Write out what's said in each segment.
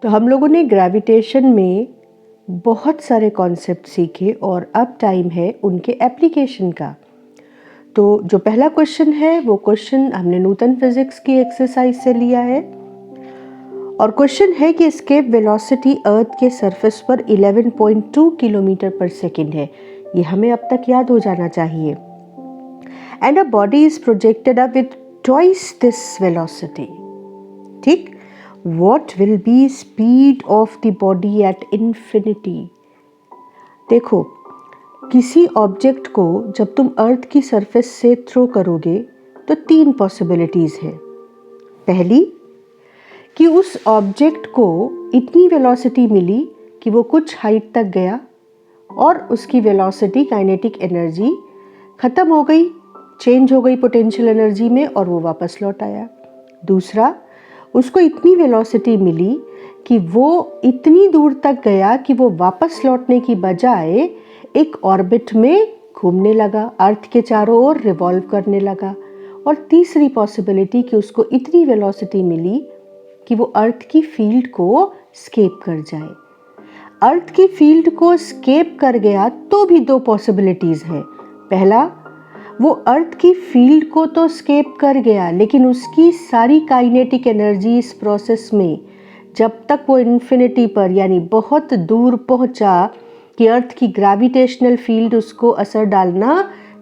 तो हम लोगों ने ग्रेविटेशन में बहुत सारे कॉन्सेप्ट सीखे और अब टाइम है उनके एप्लीकेशन का। तो जो पहला क्वेश्चन है वो क्वेश्चन हमने न्यूटन फिजिक्स की एक्सरसाइज से लिया है और क्वेश्चन है कि एस्केप वेलोसिटी अर्थ के सरफेस पर 11.2 किलोमीटर पर सेकेंड है। ये हमें अब तक याद हो जाना चाहिए। And a body is projected up with twice this velocity. ठीक, What will be speed of the body at infinity? देखो, किसी ऑब्जेक्ट को जब तुम अर्थ की सरफेस से थ्रो करोगे तो 3 पॉसिबिलिटीज है। पहली कि उस ऑब्जेक्ट को इतनी वेलोसिटी मिली कि वो कुछ हाइट तक गया और उसकी वेलोसिटी काइनेटिक एनर्जी खत्म हो गई, चेंज हो गई पोटेंशियल एनर्जी में और वो वापस लौट आया। दूसरा, उसको इतनी वेलोसिटी मिली कि वो इतनी दूर तक गया कि वो वापस लौटने की बजाय एक ऑर्बिट में घूमने लगा, अर्थ के चारों ओर रिवॉल्व करने लगा। और तीसरी पॉसिबिलिटी कि उसको इतनी वेलोसिटी मिली कि वो अर्थ की फील्ड को स्केप कर जाए। अर्थ की फील्ड को स्केप कर गया तो भी 2 पॉसिबिलिटीज हैं। पहला, वो अर्थ की फील्ड को तो स्केप कर गया लेकिन उसकी सारी काइनेटिक एनर्जी इस प्रोसेस में जब तक वो इन्फिनिटी पर यानी बहुत दूर पहुंचा कि अर्थ की ग्रेविटेशनल फील्ड उसको असर डालना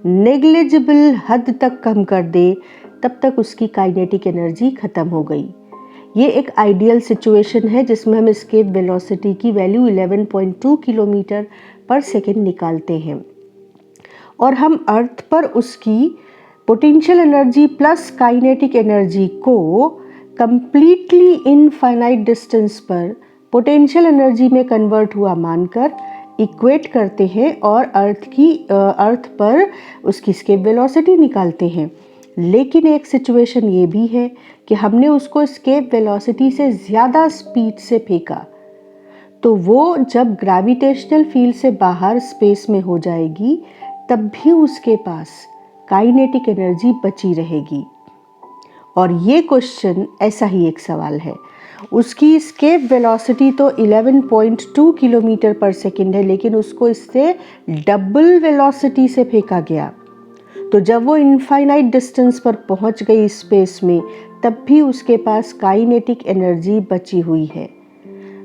नेग्लिजिबल हद तक कम कर दे, तब तक उसकी काइनेटिक एनर्जी खत्म हो गई। ये एक आइडियल सिचुएशन है जिसमें हम एस्केप वेलोसिटी की वैल्यू 11.2 किलोमीटर पर सेकेंड निकालते हैं और हम अर्थ पर उसकी potential energy plus kinetic energy को कंप्लीटली इनफाइनाइट डिस्टेंस पर पोटेंशियल एनर्जी में कन्वर्ट हुआ मानकर इक्वेट करते हैं और अर्थ पर उसकी एस्केप वेलोसिटी निकालते हैं। लेकिन एक सिचुएशन ये भी है कि हमने उसको एस्केप वेलोसिटी से ज़्यादा स्पीड से फेंका, तो वो जब ग्रेविटेशनल फील्ड से बाहर स्पेस में हो जाएगी तब भी उसके पास काइनेटिक एनर्जी बची रहेगी। और ये क्वेश्चन ऐसा ही एक सवाल है। उसकी एस्केप वेलोसिटी तो 11.2 किलोमीटर पर सेकेंड है लेकिन उसको इससे डबल वेलोसिटी से फेंका गया। तो जब वो इनफाइनाइट डिस्टेंस पर पहुंच गई स्पेस में तब भी उसके पास काइनेटिक एनर्जी बची हुई है।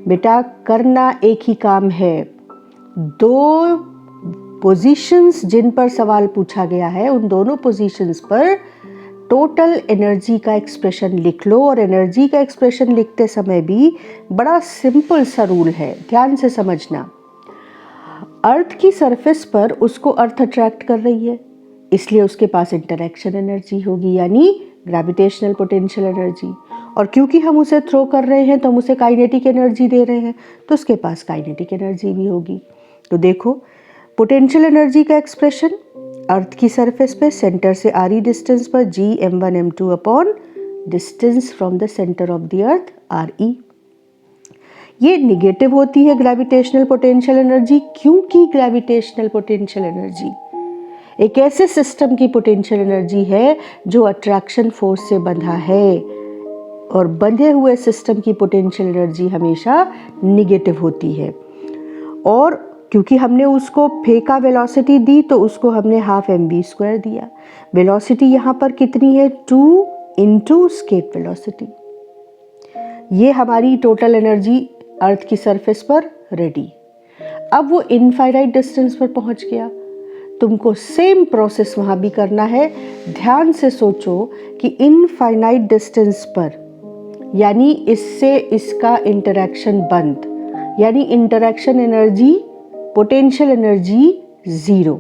बेटा, करना एक ही काम है। 2 पोजीशंस जिन पर सवाल पूछा गया है उन दोनों पोजीशंस पर टोटल एनर्जी का एक्सप्रेशन लिख लो और एनर्जी का एक्सप्रेशन लिखते समय भी बड़ा सिंपल सा रूल है, ध्यान से समझना। अर्थ की सरफेस पर उसको अर्थ अट्रैक्ट कर रही है, इसलिए उसके पास इंटरैक्शन एनर्जी होगी यानी ग्रेविटेशनल पोटेंशियल एनर्जी। और क्योंकि हम उसे थ्रो कर रहे हैं तो हम उसे काइनेटिक एनर्जी दे रहे हैं तो उसके पास काइनेटिक एनर्जी भी होगी। तो देखो, पोटेंशियल एनर्जी का एक्सप्रेशन अर्थ की सरफेस पे सेंटर से आरी डिस्टेंस पर Gm1 m2 upon distance from the centre of the earth Re। ये निगेटिव होती है ग्रेविटेशनल पोटेंशियल एनर्जी, क्योंकि ग्रेविटेशनल पोटेंशियल एनर्जी एक ऐसे सिस्टम की पोटेंशियल एनर्जी है जो अट्रैक्शन फोर्स से बंधा है और बंधे हुए सिस्टम की पोटेंशियल एनर्जी हमेशा निगेटिव होती है। और क्योंकि हमने उसको फेंका, वेलोसिटी दी, तो उसको हमने हाफ mv² दिया। वेलोसिटी यहाँ पर कितनी है? 2 इंटू स्केप वेलोसिटी। ये हमारी टोटल एनर्जी अर्थ की सरफेस पर रेडी। अब वो इनफाइनाइट डिस्टेंस पर पहुंच गया, तुमको सेम प्रोसेस वहाँ भी करना है। ध्यान से सोचो कि इनफाइनाइट डिस्टेंस पर यानी इससे इसका इंटरैक्शन बंद, यानी इंटरैक्शन एनर्जी पोटेंशियल एनर्जी 0।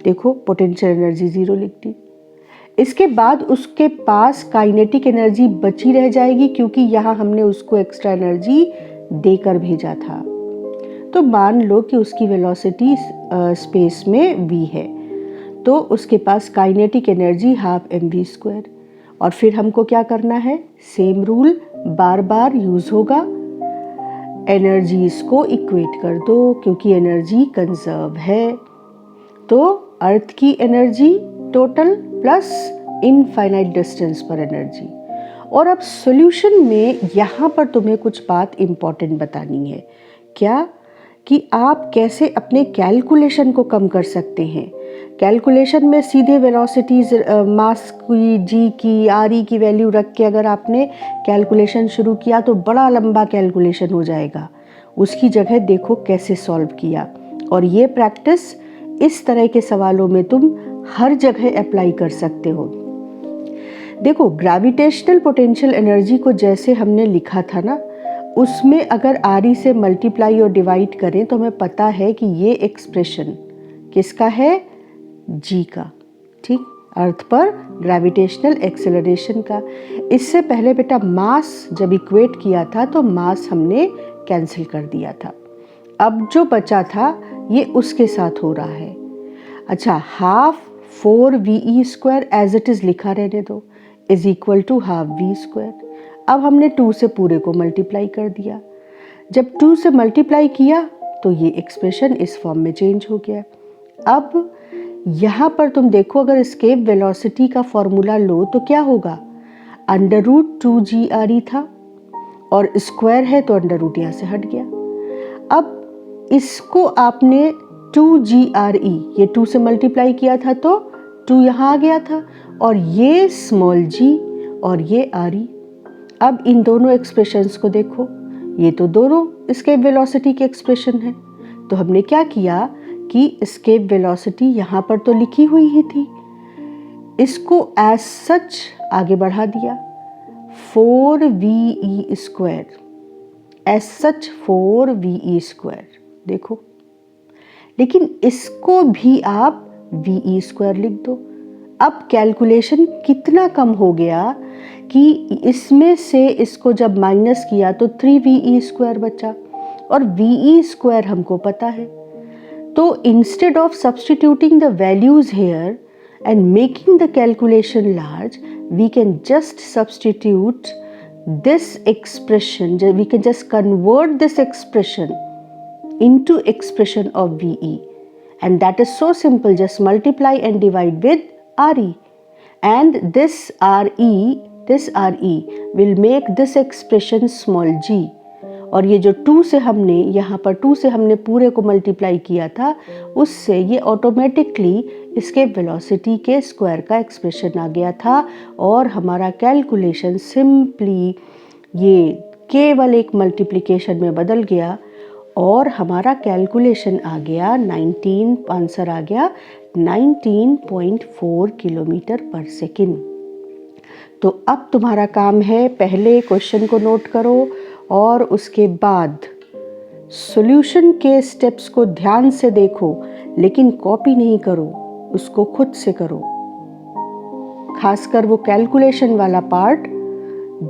देखो, पोटेंशियल एनर्जी 0 लिख दी। इसके बाद उसके पास काइनेटिक एनर्जी बची रह जाएगी क्योंकि यहाँ हमने उसको एक्स्ट्रा एनर्जी देकर भेजा था। तो मान लो कि उसकी वेलोसिटी स्पेस में v है, तो उसके पास काइनेटिक एनर्जी हाफ mv²। और फिर हमको क्या करना है? सेम रूल बार बार यूज होगा। एनर्जीज को इक्वेट कर दो क्योंकि एनर्जी कंजर्व है। तो अर्थ की energy total plus infinite distance पर एनर्जी, और अब सॉल्यूशन में यहाँ पर तुम्हें कुछ बात इम्पॉर्टेंट बतानी है। क्या? कि आप कैसे अपने कैलकुलेशन को कम कर सकते हैं। कैलकुलेशन में सीधे वेलोसिटीज, मास की, जी की, आर ई की वैल्यू रख के अगर आपने कैलकुलेशन शुरू किया तो बड़ा लंबा कैलकुलेशन हो जाएगा। उसकी जगह देखो कैसे सॉल्व किया। और ये प्रैक्टिस इस तरह के सवालों में तुम हर जगह अप्लाई कर सकते हो। देखो, ग्रेविटेशनल पोटेंशियल एनर्जी को जैसे हमने लिखा था ना, उसमें अगर आर ई से मल्टीप्लाई और डिवाइड करें तो हमें पता है कि ये एक्सप्रेशन किसका है? जी का। ठीक, अर्थ पर ग्रेविटेशनल एक्सेलरेशन का। इससे पहले बेटा मास जब इक्वेट किया था तो मास हमने कैंसिल कर दिया था। अब जो बचा था ये उसके साथ हो रहा है। अच्छा, half 4ve² as it is लिखा रहने दो, is equal to half v²। अब हमने 2 से पूरे को मल्टीप्लाई कर दिया। जब 2 से मल्टीप्लाई किया तो ये एक्सप्रेशन इस फॉर्म में चेंज हो गया। अब यहाँ पर तुम देखो, अगर एस्केप वेलोसिटी का फॉर्मूला लो तो क्या होगा? √2gre था और स्क्वायर है तो अंडर रूट यहाँ से हट गया। अब इसको आपने 2gre, ये 2 से मल्टीप्लाई किया था तो 2 यहाँ आ गया था, और ये स्मॉल g और ये re। अब इन दोनों एक्सप्रेशंस को देखो, ये तो दोनों एस्केप वेलोसिटी के एक्सप्रेशन है। तो हमने क्या किया कि एस्केप वेलोसिटी यहाँ पर तो लिखी हुई ही थी, इसको एज सच आगे बढ़ा दिया, 4ve², एज सच 4ve²। देखो, लेकिन इसको भी आप ve² लिख दो। अब कैलकुलेशन कितना कम हो गया कि इसमें से इसको जब माइनस किया तो 3ve² बचा, और ve² हमको पता है। तो instead of substituting the values here and making the calculation large, we can just substitute this expression, we can just convert this expression into expression of VE, and that is so simple. Just multiply and divide with RE, and this RE will make this expression small g, और ये जो 2 से हमने यहाँ पर 2 से हमने पूरे को मल्टीप्लाई किया था, उससे ये ऑटोमेटिकली एस्केप वेलोसिटी के स्क्वायर का एक्सप्रेशन आ गया था, और हमारा कैलकुलेशन सिंपली ये केवल एक मल्टीप्लिकेशन में बदल गया, और हमारा कैलकुलेशन आ गया आंसर आ गया 19.4 किलोमीटर पर सेकेंड। तो अब तुम्हारा काम है, पहले क्वेश्चन को नोट करो और उसके बाद सॉल्यूशन के स्टेप्स को ध्यान से देखो, लेकिन कॉपी नहीं करो, उसको खुद से करो। खासकर वो कैलकुलेशन वाला पार्ट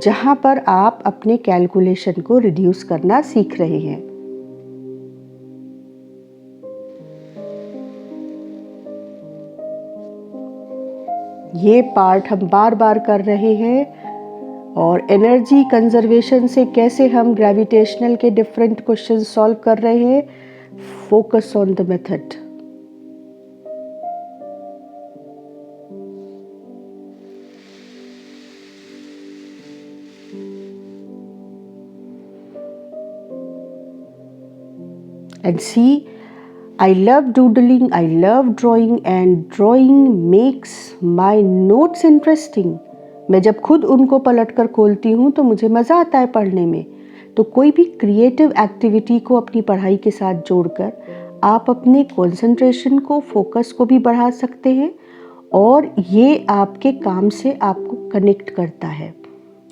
जहां पर आप अपने कैलकुलेशन को रिड्यूस करना सीख रहे हैं। ये पार्ट हम बार बार कर रहे हैं, और एनर्जी कंजर्वेशन से कैसे हम ग्रेविटेशनल के डिफरेंट क्वेश्चन सॉल्व कर रहे हैं। Focus on the method. And see, I love doodling, I love drawing, and drawing makes my notes interesting. मैं जब खुद उनको पलटकर खोलती हूँ तो मुझे मज़ा आता है पढ़ने में। तो कोई भी क्रिएटिव एक्टिविटी को अपनी पढ़ाई के साथ जोड़कर आप अपने कंसंट्रेशन को, फोकस को भी बढ़ा सकते हैं, और ये आपके काम से आपको कनेक्ट करता है।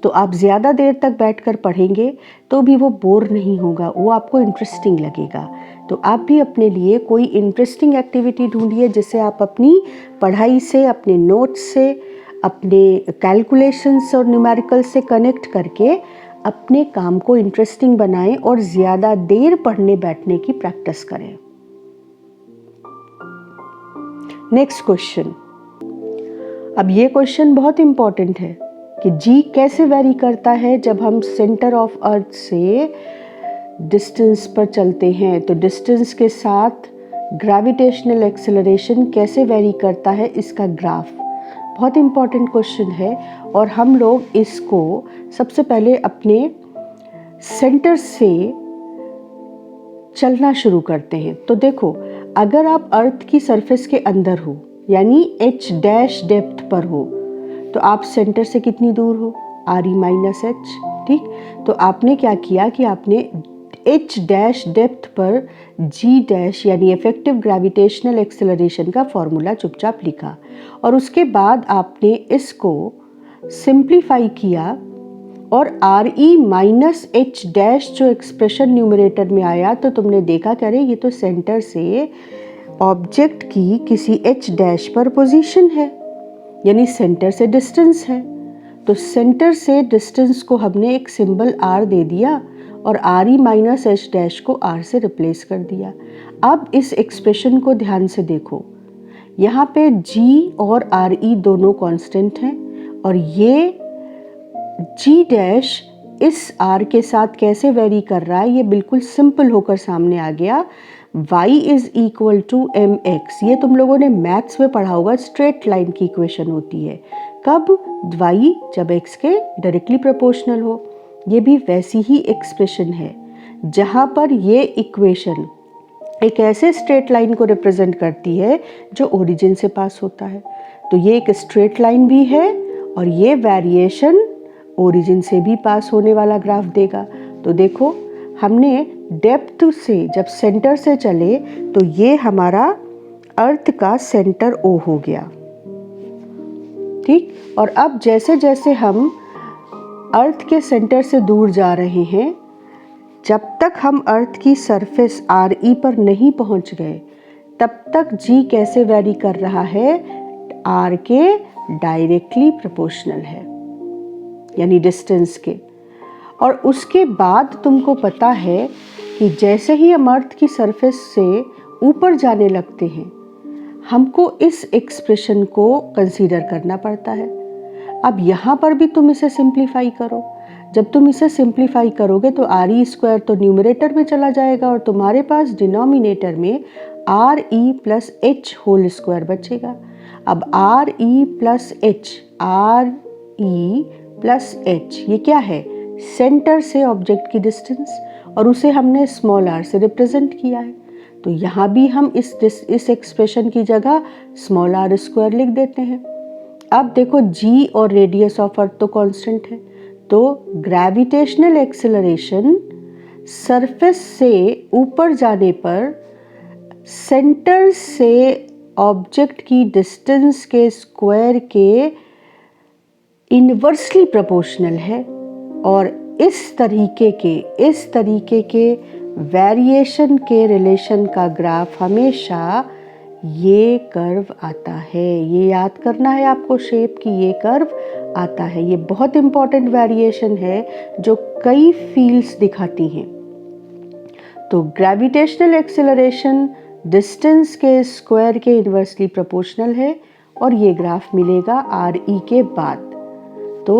तो आप ज़्यादा देर तक बैठकर पढ़ेंगे तो भी वो बोर नहीं होगा, वो आपको इंटरेस्टिंग लगेगा। तो आप भी अपने लिए कोई इंटरेस्टिंग एक्टिविटी ढूंढिए जिससे आप अपनी पढ़ाई से, अपने नोट्स से, अपने कैलकुलेशंस और न्यूमेरिकल से कनेक्ट करके अपने काम को इंटरेस्टिंग बनाएं और ज़्यादा देर पढ़ने बैठने की प्रैक्टिस करें। Next question. अब ये क्वेश्चन बहुत इम्पॉर्टेंट है कि जी कैसे वेरी करता है जब हम सेंटर ऑफ अर्थ से डिस्टेंस पर चलते हैं। तो डिस्टेंस के साथ ग्रेविटेशनल एक्सेलरेशन कैसे वेरी करता है, इसका ग्राफ बहुत इम्पॉर्टेंट क्वेश्चन है और हम लोग इसको सबसे पहले अपने सेंटर से चलना शुरू करते हैं। तो देखो, अगर आप अर्थ की सरफेस के अंदर हो यानी h डैश डेप्थ पर हो तो आप सेंटर से कितनी दूर हो, RE माइनस एच। ठीक, तो आपने क्या किया कि आपने h डैश डेप्थ पर g डैश यानी इफेक्टिव ग्रेविटेशनल एक्सेलरेशन का फॉर्मूला चुपचाप लिखा और उसके बाद आपने इसको सिंप्लीफाई किया और RE माइनस एच डैश जो एक्सप्रेशन न्यूमरेटर में आया तो तुमने देखा कि अरे ये तो सेंटर से ऑब्जेक्ट की किसी h डैश पर पोजीशन है यानी सेंटर से डिस्टेंस है। तो सेंटर से डिस्टेंस को हमने एक सिंबल r दे दिया और RE माइनस एच डैश को r से रिप्लेस कर दिया। अब इस एक्सप्रेशन को ध्यान से देखो, यहाँ पे g और RE दोनों कांस्टेंट हैं और ये g डैश इस r के साथ कैसे वेरी कर रहा है ये बिल्कुल सिंपल होकर सामने आ गया। y is equal to mx, ये तुम लोगों ने मैथ्स में पढ़ा होगा, स्ट्रेट लाइन की इक्वेशन होती है। कब? y जब x के डायरेक्टली प्रोपोर्शनल हो। ये भी वैसी ही एक्सप्रेशन है जहाँ पर ये इक्वेशन एक ऐसे स्ट्रेट लाइन को रिप्रेजेंट करती है जो ओरिजिन से पास होता है। तो ये एक स्ट्रेट लाइन भी है और ये वेरिएशन ओरिजिन से भी पास होने वाला ग्राफ देगा। तो देखो, हमने डेप्थ से जब सेंटर से चले तो ये हमारा अर्थ का सेंटर O हो गया। ठीक, और अब जैसे जैसे हम अर्थ के सेंटर से दूर जा रहे हैं, जब तक हम अर्थ की सरफेस RE पर नहीं पहुंच गए तब तक G कैसे वेरी कर रहा है, R के डायरेक्टली प्रोपोर्शनल है यानी डिस्टेंस के। और उसके बाद तुमको पता है कि जैसे ही हम अर्थ की सरफेस से ऊपर जाने लगते हैं हमको इस एक्सप्रेशन को कंसीडर करना पड़ता है। अब यहाँ पर भी तुम इसे सिंप्लीफाई करो। जब तुम इसे सिंप्लीफाई करोगे तो RE स्क्वायर तो न्यूमरेटर में चला जाएगा और तुम्हारे पास डिनोमिनेटर में RE plus H whole square बचेगा। अब RE plus H, RE plus H ये क्या है, सेंटर से ऑब्जेक्ट की डिस्टेंस और उसे हमने स्मॉल r से रिप्रेजेंट किया है। तो यहाँ भी हम इस एक्सप्रेशन की जगह स्मॉल r स्क्वायर लिख देते हैं। अब देखो, g और रेडियस ऑफ अर्थ तो कांस्टेंट है, तो ग्रेविटेशनल एक्सेलरेशन सरफेस से ऊपर जाने पर सेंटर से ऑब्जेक्ट की डिस्टेंस के स्क्वायर के इन्वर्सली प्रोपोर्शनल है और इस तरीके के वेरिएशन के रिलेशन का ग्राफ हमेशा ये कर्व आता है। ये याद करना है आपको शेप की, ये कर्व आता है। ये बहुत इंपॉर्टेंट वेरिएशन है जो कई फील्ड्स दिखाती हैं। तो ग्रेविटेशनल एक्सेलरेशन डिस्टेंस के स्क्वायर के इन्वर्सली प्रोपोर्शनल है और ये ग्राफ मिलेगा RE के बाद। तो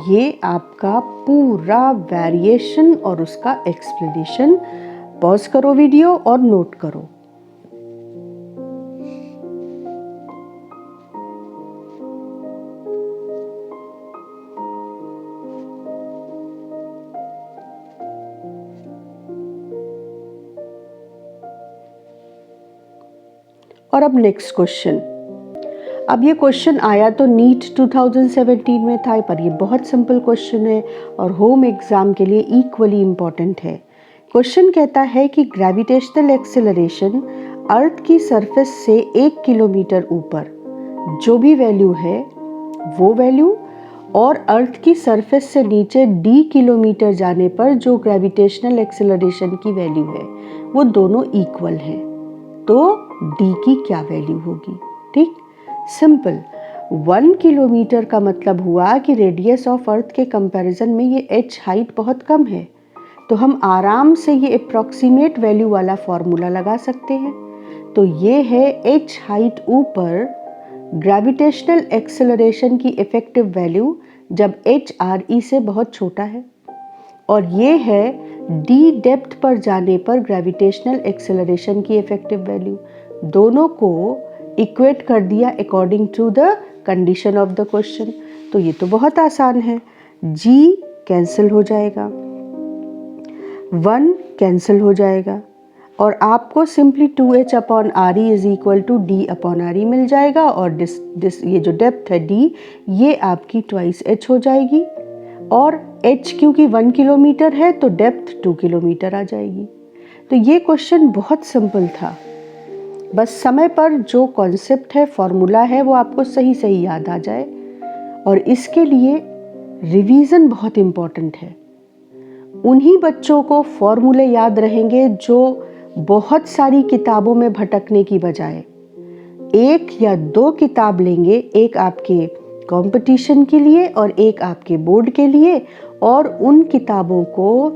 ये आपका पूरा वेरिएशन और उसका एक्सप्लेनेशन। पॉज करो वीडियो और नोट करो। और अब नेक्स्ट क्वेश्चन। अब ये क्वेश्चन आया तो नीट 2017 में था, पर ये बहुत सिंपल क्वेश्चन है और होम एग्जाम के लिए इक्वली इम्पॉर्टेंट है। क्वेश्चन कहता है कि ग्रेविटेशनल एक्सेलरेशन अर्थ की सरफेस से 1 किलोमीटर ऊपर जो भी वैल्यू है वो वैल्यू और अर्थ की सरफेस से नीचे d किलोमीटर जाने पर जो ग्रेविटेशनल एक्सेलरेशन की वैल्यू है वो दोनों इक्वल हैं। तो d की क्या वैल्यू होगी? ठीक, सिंपल। 1 किलोमीटर का मतलब हुआ कि रेडियस ऑफ अर्थ के कंपैरिजन में ये h हाइट बहुत कम है, तो हम आराम से ये अप्रॉक्सीमेट वैल्यू वाला फॉर्मूला लगा सकते हैं। तो ये है h हाइट ऊपर ग्रेविटेशनल एक्सेलरेशन की इफेक्टिव वैल्यू जब h RE से बहुत छोटा है, और ये है d डेप्थ पर जाने पर ग्रेविटेशनल एक्सेलरेशन की इफेक्टिव वैल्यू। दोनों को इक्वेट कर दिया according to the condition of the question. तो ये तो बहुत आसान है, g कैंसिल हो जाएगा, 1 कैंसिल हो जाएगा और आपको simply 2h upon R E is equal to D upon R E मिल जाएगा। और ये जो डेप्थ है d, ये आपकी ट्वाइस h हो जाएगी और h क्योंकि 1 किलोमीटर है तो डेप्थ 2 किलोमीटर आ जाएगी। तो ये क्वेश्चन बहुत सिंपल था, बस समय पर जो कॉन्सेप्ट है, फॉर्मूला है, वो आपको सही सही याद आ जाए। और इसके लिए रिवीजन बहुत इम्पॉर्टेंट है। उन्हीं बच्चों को फॉर्मूले याद रहेंगे जो बहुत सारी किताबों में भटकने की बजाय 1 या 2 किताब लेंगे, एक आपके कंपटीशन के लिए और एक आपके बोर्ड के लिए, और उन किताबों को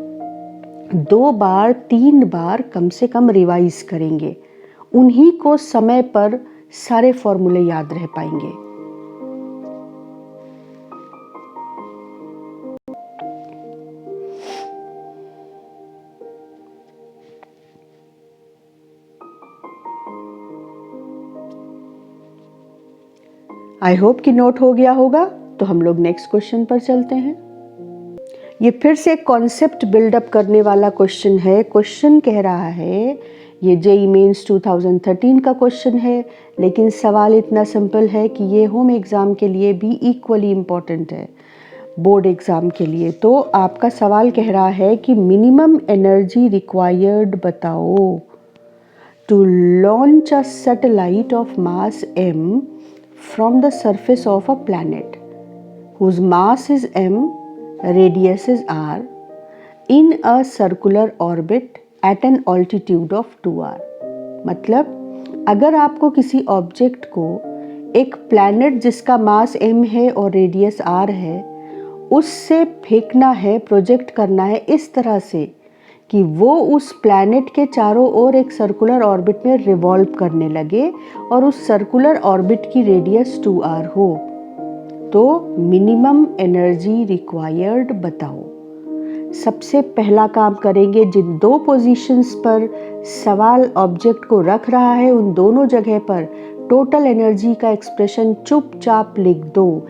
2 बार 3 बार कम से कम रिवाइज करेंगे। उन्हीं को समय पर सारे फॉर्मूले याद रह पाएंगे। आई होप कि नोट हो गया होगा। तो हम लोग नेक्स्ट क्वेश्चन पर चलते हैं। ये फिर से कॉन्सेप्ट बिल्डअप करने वाला क्वेश्चन है। क्वेश्चन कह रहा है, ये जेईई मेंस 2013 का क्वेश्चन है, लेकिन सवाल इतना सिंपल है कि ये होम एग्ज़ाम के लिए भी इक्वली इम्पॉर्टेंट है, बोर्ड एग्ज़ाम के लिए। तो आपका सवाल कह रहा है कि मिनिमम एनर्जी रिक्वायर्ड बताओ to launch a satellite of mass m from the surface of a planet whose mass is m, radius is r, in a circular orbit at an altitude of 2r। मतलब अगर आपको object object को एक planet जिसका mass m है और radius r है, उससे फेंकना है, प्रोजेक्ट करना है इस तरह से कि वो उस प्लैनेट के चारों ओर एक सर्कुलर ऑर्बिट में रिवॉल्व करने लगे और उस सर्कुलर ऑर्बिट की रेडियस 2r हो, तो मिनिमम एनर्जी रिक्वायर्ड बताओ। सबसे पहला काम करेंगे, जिन 2 पोजीशंस पर सवाल ऑब्जेक्ट को रख रहा है उन दोनों जगह पर टोटल एनर्जी का एक्सप्रेशन चुपचाप लिख दो।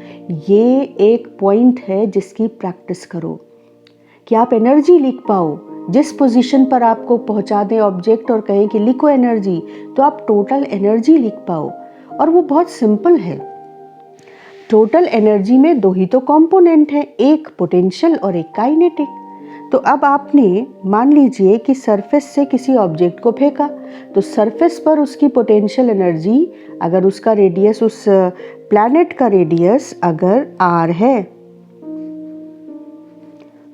ये एक पॉइंट है जिसकी प्रैक्टिस करो कि आप एनर्जी लिख पाओ। जिस पोजीशन पर आपको पहुंचा दें ऑब्जेक्ट और कहें कि लिखो एनर्जी, तो आप टोटल एनर्जी लिख पाओ। और वो बहुत सिंपल है। टोटल एनर्जी में 2 ही तो कंपोनेंट हैं, एक पोटेंशियल और एक काइनेटिक। तो अब आपने मान लीजिए कि सरफेस से किसी ऑब्जेक्ट को फेंका, तो सरफेस पर उसकी पोटेंशियल एनर्जी, अगर उसका रेडियस, उस प्लैनेट का रेडियस अगर r है,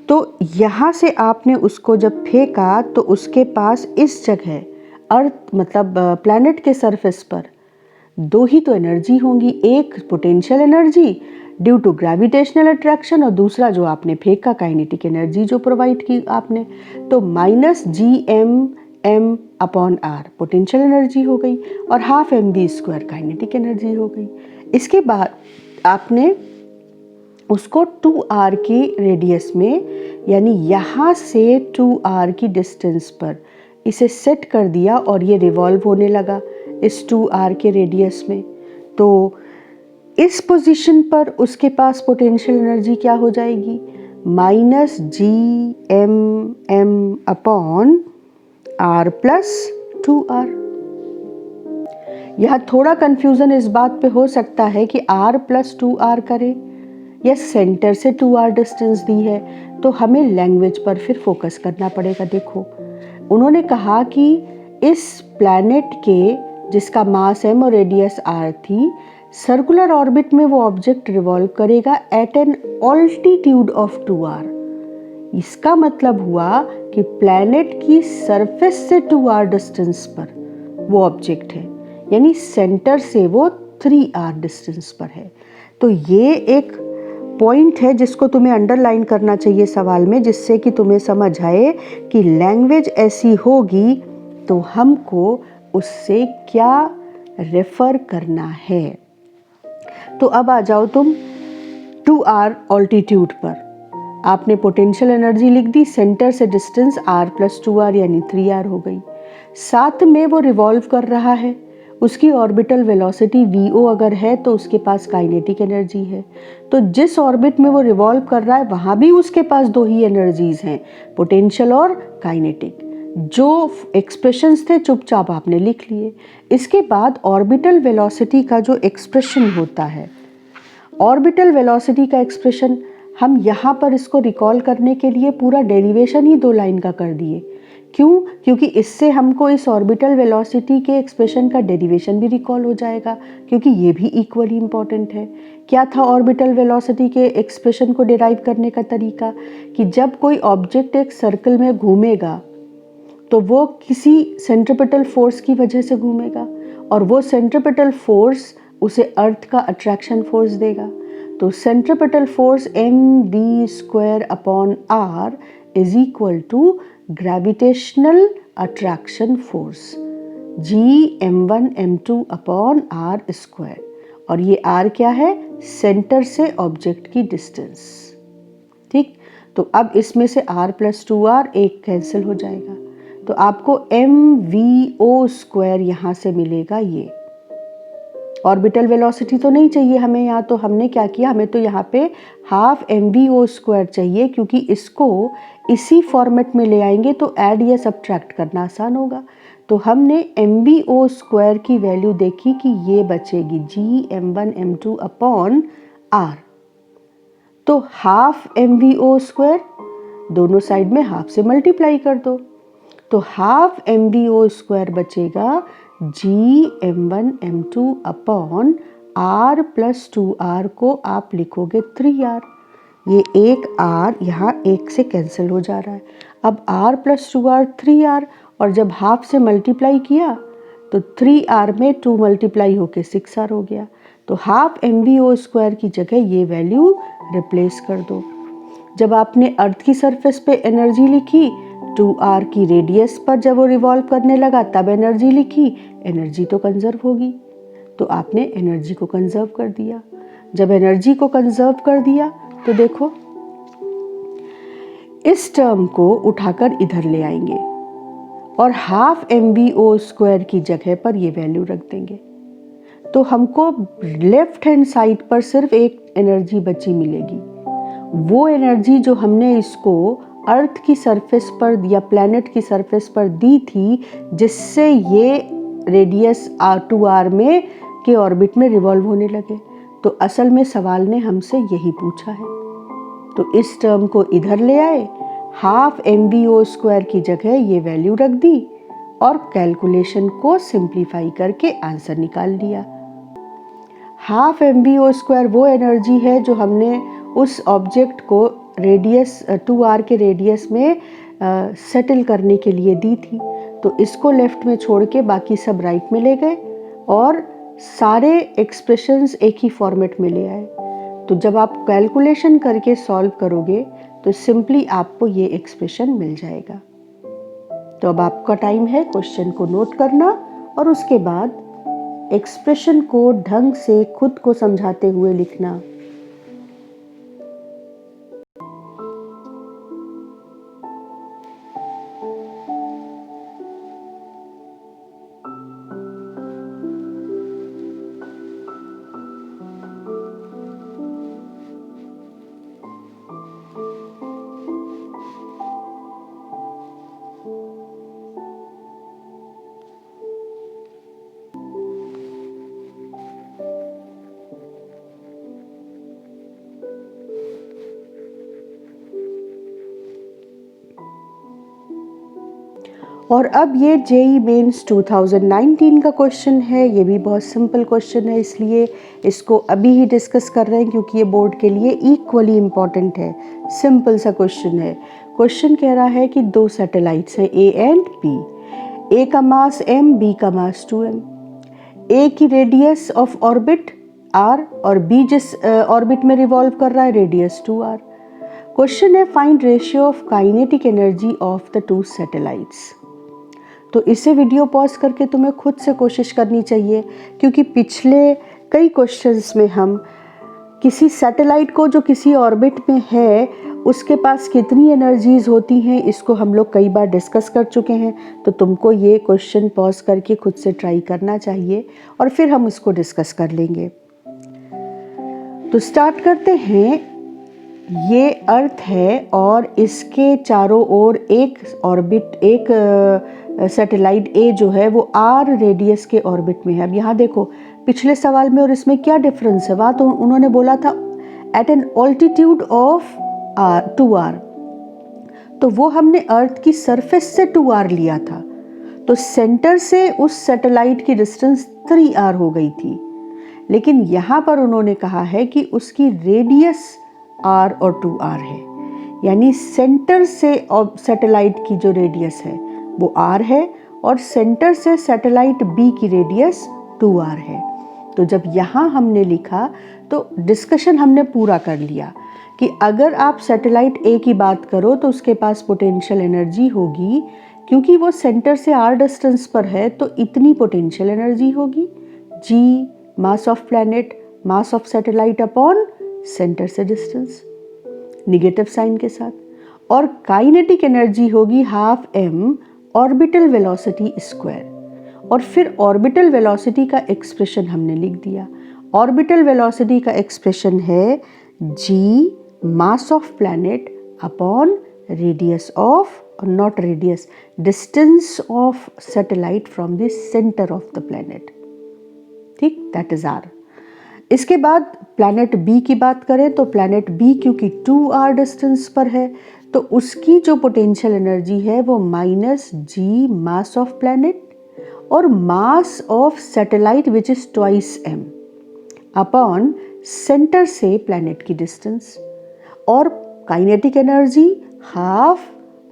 तो यहाँ से आपने उसको जब फेंका तो उसके पास इस जगह अर्थ मतलब प्लैनेट के सरफेस पर 2 ही तो एनर्जी होंगी, एक potential energy due to gravitational attraction और दूसरा जो आपने फेंका काइनेटिक एनर्जी जो प्रोवाइड की आपने। तो -gm upon r potential energy हो गई और हाफ mv² काइनेटिक एनर्जी हो गई। इसके बाद आपने उसको 2r की रेडियस में, यानी यहाँ से 2r की डिस्टेंस पर इसे सेट कर दिया और ये रिवॉल्व होने लगा इस 2r के रेडियस में। तो इस पोजीशन पर उसके पास पोटेंशियल एनर्जी क्या हो जाएगी, -gm upon r plus 2r। यहाँ थोड़ा कंफ्यूजन इस बात पे हो सकता है कि r प्लस 2r करे या सेंटर से 2r डिस्टेंस दी है, तो हमें लैंग्वेज पर फिर फोकस करना पड़ेगा। देखो, उन्होंने कहा कि इस प्लैनेट के जिसका मास m और रेडियस r थी, सर्कुलर ऑर्बिट में वो ऑब्जेक्ट रिवॉल्व करेगा at an altitude of 2r। इसका मतलब हुआ कि प्लैनेट की सरफेस से 2r डिस्टेंस पर वो ऑब्जेक्ट है, यानी सेंटर से वो 3r डिस्टेंस पर है। तो ये एक पॉइंट है जिसको तुम्हें अंडरलाइन करना चाहिए सवाल में, जिससे कि तुम्हें समझ आए कि लैंग्वेज ऐसी होगी तो हमको उससे क्या रेफर करना है। तो अब आ जाओ तुम 2r ऑल्टीट्यूड पर। आपने पोटेंशियल एनर्जी लिख दी, सेंटर से डिस्टेंस r प्लस 2r यानी 3r हो गई। साथ में वो रिवॉल्व कर रहा है, उसकी ऑर्बिटल वेलोसिटी vo अगर है तो उसके पास काइनेटिक एनर्जी है। तो जिस ऑर्बिट में वो रिवॉल्व कर रहा है वहाँ भी उसके पास दो ही एनर्जीज हैं, पोटेंशियल और काइनेटिक। जो एक्सप्रेशंस थे चुपचाप आपने लिख लिए। इसके बाद ऑर्बिटल वेलोसिटी का जो एक्सप्रेशन होता है, ऑर्बिटल वेलोसिटी का एक्सप्रेशन हम यहाँ पर इसको रिकॉल करने के लिए पूरा डेरिवेशन ही 2 लाइन का कर दिए। क्यों? क्योंकि इससे हमको इस ऑर्बिटल वेलोसिटी के एक्सप्रेशन का डेरिवेशन भी रिकॉल हो जाएगा, क्योंकि ये भी इक्वली इम्पॉर्टेंट है। क्या था ऑर्बिटल वेलोसिटी के एक्सप्रेशन को डिराइव करने का तरीका? कि जब कोई ऑब्जेक्ट एक सर्कल में घूमेगा तो वो किसी सेंट्रिपिटल फोर्स की वजह से घूमेगा, और वो सेंट्रिपिटल फोर्स उसे अर्थ का अट्रैक्शन फोर्स देगा। तो centripetal force mv² upon r is equal to gravitational attraction force Gm1m2 upon r²। और ये r क्या है? सेंटर से ऑब्जेक्ट की डिस्टेंस। ठीक, तो अब इसमें से r + 2r एक कैंसिल हो जाएगा, तो आपको mvo² यहाँ से मिलेगा। ये ऑर्बिटल वेलोसिटी तो नहीं चाहिए हमें यहाँ, तो हमने क्या किया, हमें तो यहाँ पे हाफ mvo² चाहिए, क्योंकि इसको इसी फॉर्मेट में ले आएंगे तो ऐड या सब्ट्रैक्ट करना आसान होगा। तो हमने mvo² की वैल्यू देखी कि ये बचेगी Gm1m2 अपॉन r। तो हाफ mvo², दोनों साइड में हाफ से मल्टीप्लाई कर दो, तो हाफ mvo² बचेगा Gm1m2 अपॉन r + 2r को आप लिखोगे 3r। ये एक r यहाँ एक से कैंसिल हो जा रहा है। अब r + 2r 3r, और जब हाफ से मल्टीप्लाई किया तो 3r में 2 मल्टीप्लाई होके 6r हो गया। तो हाफ mvo² की जगह ये वैल्यू रिप्लेस कर दो। जब आपने अर्थ की सरफेस पे एनर्जी लिखी, 2r की रेडियस पर जब वो रिवॉल्व करने लगा तब एनर्जी लिखी, एनर्जी तो कंजर्व होगी, तो आपने एनर्जी को कंजर्व कर दिया। जब एनर्जी को कंजर्व कर दिया तो देखो इस टर्म को उठाकर इधर ले आएंगे और हाफ mvo² की जगह पर ये वैल्यू रख देंगे, तो हमको लेफ्ट हैंड साइड पर सिर्फ एक एनर्जी बची मिलेगी। वो एनर्जी जो हमने इसको अर्थ की सरफेस पर या प्लैनेट की सरफेस पर दी थी, जिससे ये रेडियस r2r में के ऑर्बिट में रिवॉल्व होने लगे। तो असल में सवाल ने हमसे यही पूछा है। तो इस टर्म को इधर ले आए, हाफ mvo² की जगह ये वैल्यू रख दी और कैलकुलेशन को सिंप्लीफाई करके आंसर निकाल लिया। हाफ mvo² वो एनर्जी है जो हमने उस ऑब्जेक्ट को रेडियस 2r के रेडियस में सेटल करने के लिए दी थी। तो इसको लेफ्ट में छोड़ के बाकी सब राइट में ले गए और सारे एक्सप्रेशंस एक ही फॉर्मेट में ले आए। तो जब आप कैलकुलेशन करके सॉल्व करोगे तो सिंपली आपको ये एक्सप्रेशन मिल जाएगा। तो अब आपका टाइम है क्वेश्चन को नोट करना और उसके बाद एक्सप्रेशन को ढंग से खुद को समझाते हुए लिखना। और अब ये जेई मेंस 2019 का क्वेश्चन है। ये भी बहुत सिंपल क्वेश्चन है, इसलिए इसको अभी ही डिस्कस कर रहे हैं क्योंकि ये बोर्ड के लिए इक्वली इम्पॉर्टेंट है। सिंपल सा क्वेश्चन है। क्वेश्चन कह रहा है कि दो सैटेलाइट्स हैं ए एंड बी। ए का मास m, बी का मास 2m। ए की रेडियस ऑफ ऑर्बिट r और बी जिस ऑर्बिट में रिवॉल्व कर रहा है रेडियस 2r। क्वेश्चन है find ratio of kinetic energy of the two satellites. तो इसे वीडियो पॉज करके तुम्हें खुद से कोशिश करनी चाहिए, क्योंकि पिछले कई क्वेश्चंस में हम किसी सैटेलाइट को जो किसी ऑर्बिट में है उसके पास कितनी एनर्जीज होती हैं, इसको हम लोग कई बार डिस्कस कर चुके हैं, तो तुमको ये क्वेश्चन पॉज करके खुद से ट्राई करना चाहिए और फिर हम इसको डिस्कस कर लेंगे। तो स्टार्ट करते हैं। ये अर्थ है और इसके चारों ओर एक ऑर्बिट, एक सैटेलाइट ए जो है वो आर रेडियस के ऑर्बिट में है। अब यहाँ देखो पिछले सवाल में और इसमें क्या डिफरेंस है। वहाँ तो उन्होंने बोला था eight an altitude of 2r, तो वो हमने अर्थ की सरफेस से 2r लिया था, तो सेंटर से उस सैटेलाइट की डिस्टेंस 3r हो गई थी। लेकिन यहाँ पर उन्होंने कहा है कि उसकी रेडियस r और 2r है, यानी सेंटर से सैटेलाइट की जो रेडियस है वो r है और सेंटर से सैटेलाइट b की रेडियस 2r है। तो जब यहाँ हमने लिखा तो डिस्कशन हमने पूरा कर लिया कि अगर आप सैटेलाइट ए की बात करो तो उसके पास पोटेंशियल एनर्जी होगी, क्योंकि वो सेंटर से r डिस्टेंस पर है तो इतनी पोटेंशियल एनर्जी होगी g mass of planet mass of satellite upon centre से डिस्टेंस, निगेटिव साइन के साथ, और काइनेटिक एनर्जी होगी half m orbital velocity square. और फिर ऑर्बिटल वेलोसिटी का एक्सप्रेशन हमने लिख दिया। ऑर्बिटल वेलोसिटी का एक्सप्रेशन है g mass of planet upon radius of, not radius, distance of satellite from the centre of the planet. ठीक, दैट इज r। इसके बाद प्लैनेट बी की बात करें तो प्लैनेट बी क्योंकि 2r डिस्टेंस पर है तो उसकी जो पोटेंशियल एनर्जी है वो -g मास ऑफ प्लैनेट और mass of satellite which is twice m upon centre से प्लैनेट की डिस्टेंस, और kinetic energy half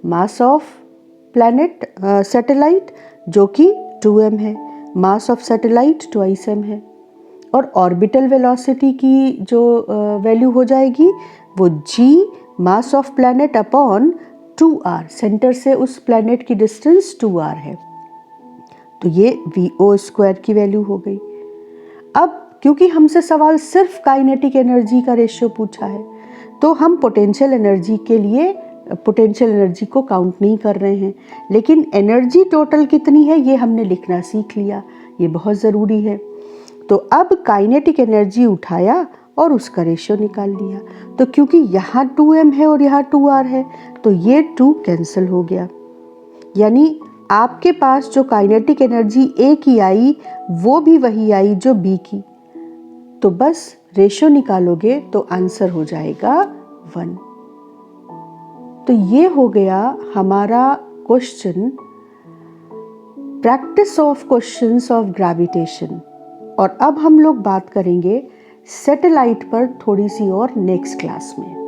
mass of planet satellite जो कि 2m है, mass of satellite twice m है, और ऑर्बिटल वेलोसिटी की जो वैल्यू हो जाएगी वो g mass of planet upon 2r, centre से उस प्लैनेट की डिस्टेंस 2r है, तो ये VO स्क्वायर की वैल्यू हो गई। अब क्योंकि हमसे सवाल सिर्फ काइनेटिक एनर्जी का रेशियो पूछा है तो हम पोटेंशियल एनर्जी के लिए पोटेंशियल एनर्जी को काउंट नहीं कर रहे हैं, लेकिन एनर्जी टोटल कितनी है ये हमने लिखना सीख लिया, ये बहुत ज़रूरी है। तो अब काइनेटिक एनर्जी उठाया और उसका रेशियो निकाल लिया, तो क्योंकि यहाँ 2m है और यहाँ 2r है तो ये 2 कैंसिल हो गया, यानी आपके पास जो काइनेटिक एनर्जी A की आई वो भी वही आई जो B की, तो बस रेशियो निकालोगे तो आंसर हो जाएगा 1। तो ये हो गया हमारा question, practice of questions of gravitation. और अब हम लोग बात करेंगे सैटेलाइट पर थोड़ी सी और नेक्स्ट क्लास में।